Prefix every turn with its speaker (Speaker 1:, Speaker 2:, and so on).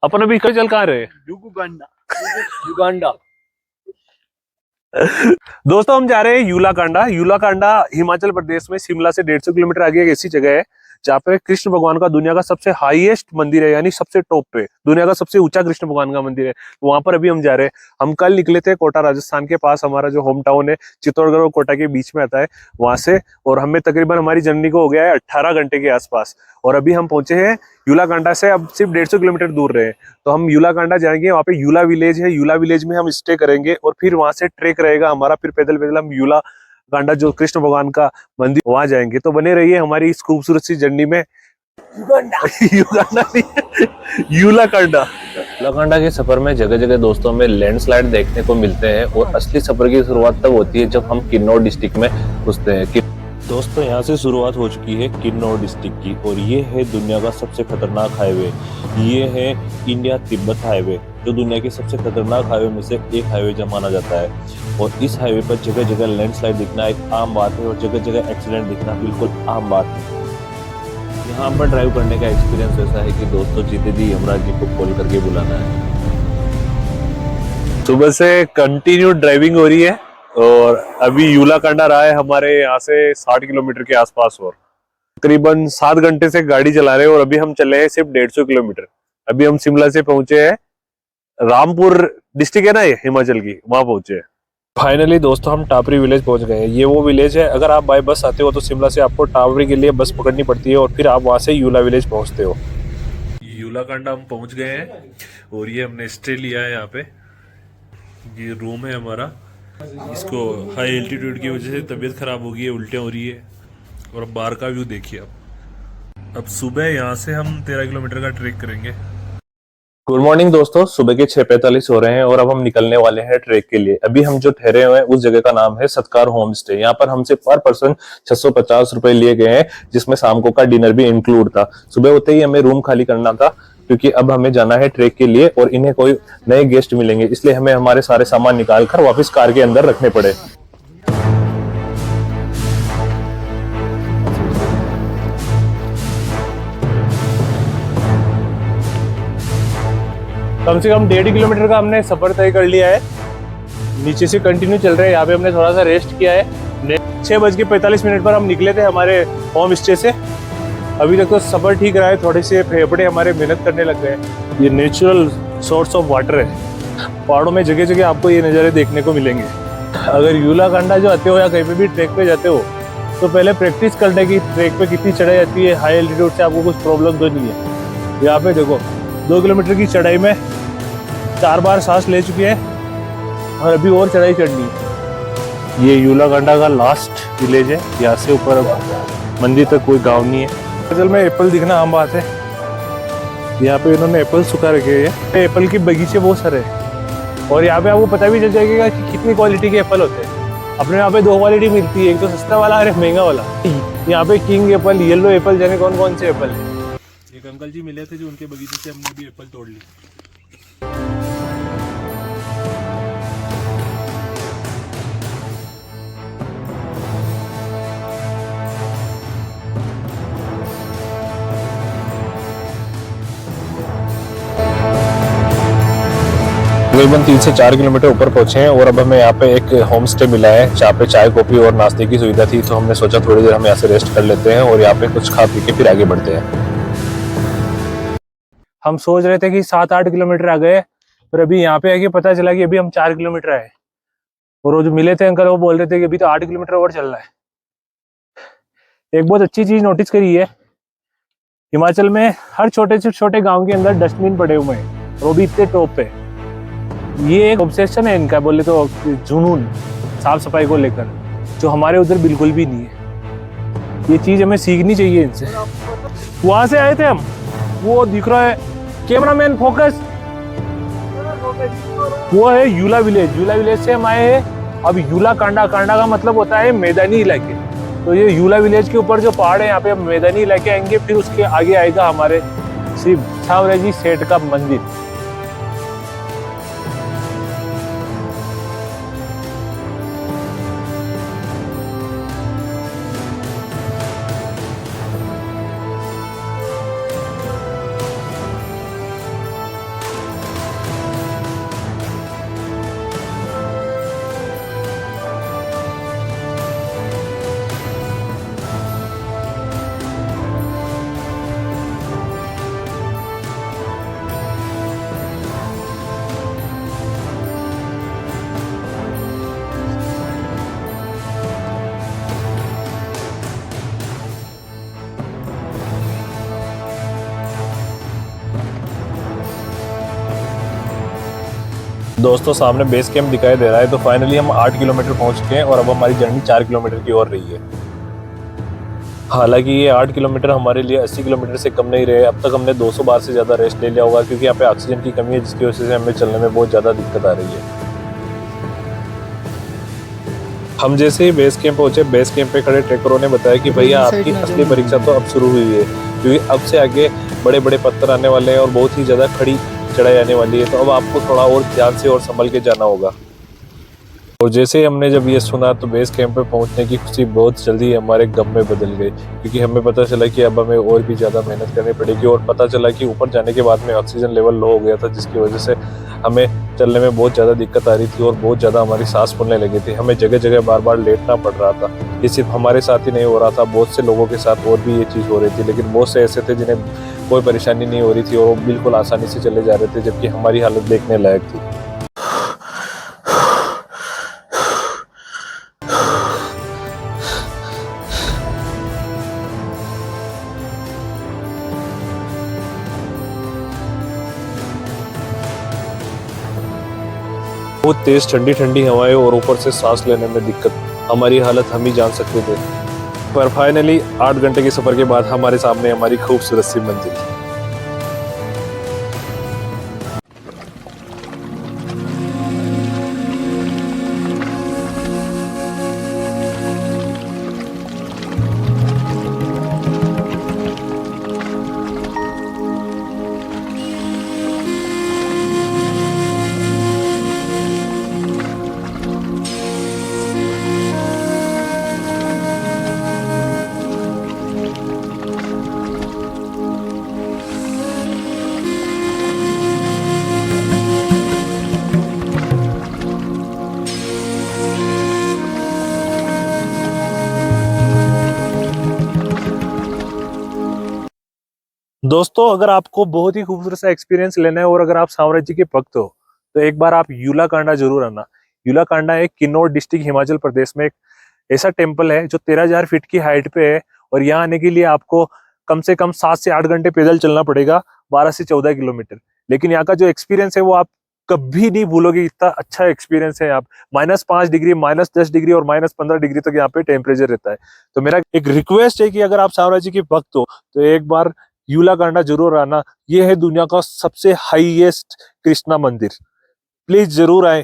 Speaker 1: अपन अभी कल चल कहाँ रहे?
Speaker 2: युगांडा। युगांडा।
Speaker 1: दोस्तों हम जा रहे हैं यूलाकांडा। यूलाकांडा हिमाचल प्रदेश में शिमला से 150 किलोमीटर आगे एक ऐसी जगह है जहाँ पे कृष्ण भगवान का दुनिया का सबसे हाईएस्ट मंदिर है, यानी सबसे टॉप पे दुनिया का सबसे ऊंचा कृष्ण भगवान का मंदिर है। तो वहां पर अभी हम जा रहे हैं। हम कल निकले थे कोटा राजस्थान के पास, हमारा जो होम टाउन है चित्तौड़गढ़ और कोटा के बीच में आता है वहां से, और हमें तकरीबन हमारी जर्नी को हो गया है 18 घंटे के आसपास। और अभी हम पहुंचे हैं यूलाकांडा से, अब सिर्फ 150 किलोमीटर दूर रहे। तो हम यूलाकांडा जाएंगे, वहाँ पे यूला विलेज है, यूला विलेज में हम स्टे करेंगे और फिर वहां से ट्रेक रहेगा हमारा, फिर पैदल पैदल हम यूलाकांडा जो कृष्ण भगवान का मंदिर वहां जाएंगे। तो बने रहिए हमारी इस खूबसूरत सी जर्नी में। युगांडा यूलाकांडा। यूलाकांडा के सफर में जगह जगह दोस्तों में लैंडस्लाइड देखने को मिलते हैं, और असली सफर की शुरुआत तब होती है जब हम किन्नौर डिस्ट्रिक्ट में घुसते हैं। दोस्तों यहाँ से शुरुआत हो चुकी है किन्नौर डिस्ट्रिक्ट की, और ये है दुनिया का सबसे खतरनाक हाईवे। ये है इंडिया तिब्बत हाईवे, जो दुनिया के सबसे खतरनाक हाईवे में से एक हाईवे जो माना जाता है। और इस हाईवे पर जगह जगह लैंडस्लाइड दिखना एक आम बात है, और जगह जगह एक्सीडेंट दिखना बिल्कुल आम बात है। यहाँ पर ड्राइव करने का एक्सपीरियंस ऐसा है कि दोस्तों जीते जी यमराज जी को कॉल करके बुलाना है। सुबह से कंटिन्यू ड्राइविंग हो रही है, और अभी यूलाकांडा रहा है हमारे यहाँ से 60 किलोमीटर के आसपास, और तकरीबन 7 घंटे से गाड़ी चला रहे हैं, और अभी हम चले हैं सिर्फ 150 किलोमीटर। अभी हम शिमला से पहुंचे हैं, रामपुर डिस्ट्रिक्ट है ना ये हिमाचल की, वहां पहुंचे हैं। फाइनली दोस्तों हम टापरी विलेज पहुंच गए हैं। ये वो विलेज है, अगर आप बाय बस आते हो तो शिमला से आपको टापरी के लिए बस पकड़नी पड़ती है, और फिर आप वहां से यूला विलेज पहुंचते हो। यूलाकांडा हम पहुंच गए हैं, और ये हमने स्टे लिया है यहाँ पे। ये रूम है हमारा। इसको हाई एल्टीट्यूड की वजह से तबीयत खराब हो गई है, उल्टियाँ हो रही है। और बाहर का व्यू देखिए आप। अब सुबह यहाँ से हम 13 किलोमीटर का ट्रेक करेंगे। गुड मॉर्निंग दोस्तों, सुबह के 6:45 हो रहे हैं, और अब हम निकलने वाले हैं ट्रेक के लिए। अभी हम जो ठहरे हुए हैं उस जगह का नाम है सत्कार होम स्टे। यहाँ पर हमसे पर पर्सन 650 रुपए लिए गए हैं, जिसमें शाम को का डिनर भी इंक्लूड था। सुबह होते ही हमें रूम खाली करना था, क्योंकि अब हमें जाना है ट्रेक के लिए, और इन्हें कोई नए गेस्ट मिलेंगे, इसलिए हमें हमारे सारे सामान निकाल कर वापिस कार के अंदर रखने पड़े। कम से कम 1.5 किलोमीटर का हमने सफर तय कर लिया है। नीचे से कंटिन्यू चल रहे हैं। यहाँ पे हमने थोड़ा सा रेस्ट किया है। 6:45 पर हम निकले थे हमारे होम स्टे से। अभी तक तो सफर ठीक रहा है, थोड़े से फेफड़े हमारे मेहनत करने लग गए। ये नेचुरल सोर्स ऑफ वाटर है। पहाड़ों में जगह जगह आपको ये नज़ारे देखने को मिलेंगे। अगर यूलाकांडा जो आते हो या कहीं पे भी ट्रैक पे जाते हो, तो पहले प्रैक्टिस करने की ट्रैक पे कितनी चढ़ाई आती है, हाई एल्टीट्यूड से आपको कुछ प्रॉब्लम तो नहीं है। यहाँ पे देखो 2 किलोमीटर की चढ़ाई में 4 बार सांस ले चुके हैं, और अभी और चढ़ाई चढ़नी है। ये यूलाकांडा का लास्ट विलेज है। यहाँ से ऊपर मंदिर तक कोई गांव नहीं है। असल में एप्पल दिखना आम बात है। यहाँ पे इन्होंने एप्पल सुखा रखे हैं। एप्पल के बगीचे बहुत सारे हैं, और यहाँ पे आपको पता भी चल जाएगा कि कितनी क्वालिटी के एप्पल होते हैं। अपने यहाँ पे 2 क्वालिटी मिलती है, एक तो सस्ता वाला और एक महंगा वाला। यहाँ पे किंग एप्पल, येलो एप्पल, जाने कौन कौन से एप्पल है। एक अंकल जी मिले थे जो उनके बगीचे से हमने भी एप्पल तोड़ ली। तकरीबन 3 से 4 किलोमीटर ऊपर पहुंचे हैं, और अब हमें यहाँ पे एक होम स्टे मिला है जहाँ पे चाय कॉफी और नाश्ते की सुविधा थी। तो हमने सोचा थोड़ी देर हम यहाँ से रेस्ट कर लेते हैं, और यहाँ पे कुछ खा पी के फिर आगे बढ़ते हैं। हम सोच रहे थे कि 7-8 किलोमीटर आ गए, पर अभी यहाँ पे आके पता चला कि अभी हम 4 किलोमीटर आए। और वो जो मिले थे अंकल, वो बोल रहे थे कि अभी तो 8 किलोमीटर और चलना है। एक बहुत अच्छी चीज नोटिस करी है, हिमाचल में हर छोटे से छोटे गाँव के अंदर डस्टबिन पड़े हुए हैं, और वो भी इतने टॉप पे। ये एक ऑब्सेशन है इनका, बोले तो जुनून साफ सफाई को लेकर, जो हमारे उधर बिल्कुल भी नहीं है। ये चीज हमें सीखनी चाहिए इनसे। वहां से आए थे हम, वो दिख रहा है कैमरामैन, फोकस, वो है यूला विलेज। यूला विलेज से हम आए हैं। अब यूलाकांडा, कांडा का मतलब होता है मैदानी इलाके। तो ये यूला विलेज के ऊपर जो पहाड़ है, यहाँ पे हम मैदानी इलाके आएंगे। फिर उसके आगे आएगा हमारे श्री छावराजी सेठ का मंदिर।
Speaker 3: दोस्तों सामने बेस कैंप दिखाई दे रहा है, तो फाइनली हम 8 किलोमीटर पहुंच चुके हैं और अब हमारी जर्नी 4 किलोमीटर की ओर रही है। हालांकि ये 8 किलोमीटर हमारे लिए 80 किलोमीटर से कम नहीं रहे। अब तक हमने 200 बार से ज़्यादा रेस्ट ले लिया होगा, क्योंकि यहाँ पे ऑक्सीजन की कमी है, जिसकी वजह से हमें चलने में बहुत ज़्यादा दिक्कत आ रही है। हम जैसे ही बेस कैंप पहुंचे, बेस कैंप पे खड़े ट्रैकरों ने बताया कि भैया आपकी असली परीक्षा तो अब शुरू हुई है, क्योंकि अब से आगे बड़े बड़े पत्थर आने वाले हैं और बहुत ही ज़्यादा खड़ी चढ़ाई आने वाली है, तो अब आपको थोड़ा और ध्यान से और संभल के जाना होगा। और जैसे ही हमने जब ये सुना, तो बेस कैंप पे पहुंचने की खुशी बहुत जल्दी हमारे गम में बदल गई, क्योंकि हमें पता चला कि अब हमें और भी ज़्यादा मेहनत करनी पड़ेगी। और पता चला कि ऊपर जाने के बाद में ऑक्सीजन लेवल लो हो गया था, जिसकी वजह से हमें चलने में बहुत ज़्यादा दिक्कत आ रही थी और बहुत ज़्यादा हमारी सांस फूलने लगी थी। हमें जगह जगह बार बार लेटना पड़ रहा था। ये सिर्फ हमारे साथ ही नहीं हो रहा था, बहुत से लोगों के साथ और भी ये चीज़ हो रही थी, लेकिन बहुत से ऐसे थे जिन्हें कोई परेशानी नहीं हो रही थी और वो बिल्कुल आसानी से चले जा रहे थे, जबकि हमारी हालत देखने लायक थी। बहुत तेज ठंडी ठंडी हवाएं और ऊपर से सांस लेने में दिक्कत, हमारी हालत हम ही जान सकते थे। पर फाइनली 8 घंटे के सफर के बाद हमारे सामने हमारी खूबसूरत सी मंजिल।
Speaker 1: दोस्तों, अगर आपको बहुत ही खूबसूरत सा एक्सपीरियंस लेना है और अगर आप साम्राज्य के भक्त हो, तो एक बार आप यूला कांडा जरूर आना। यूला कांडा एक किन्नौर डिस्ट्रिक्ट हिमाचल प्रदेश में एक ऐसा टेम्पल है जो 13,000 फीट की हाइट पे है, और यहाँ आने के लिए आपको कम से कम 7 से 8 घंटे पैदल चलना पड़ेगा, 12 से 14 किलोमीटर। लेकिन यहाँ का जो एक्सपीरियंस है वो आप कभी नहीं भूलोगे, इतना अच्छा एक्सपीरियंस है। आप -5 डिग्री, -10 डिग्री और -15 डिग्री तक यहाँ पे टेम्परेचर रहता है। तो मेरा एक रिक्वेस्ट है कि अगर आप साम्राज्य के भक्त हो, तो एक बार यूला कांडा जरूर आना। ये है दुनिया का सबसे हाईएस्ट कृष्णा मंदिर। प्लीज जरूर आए।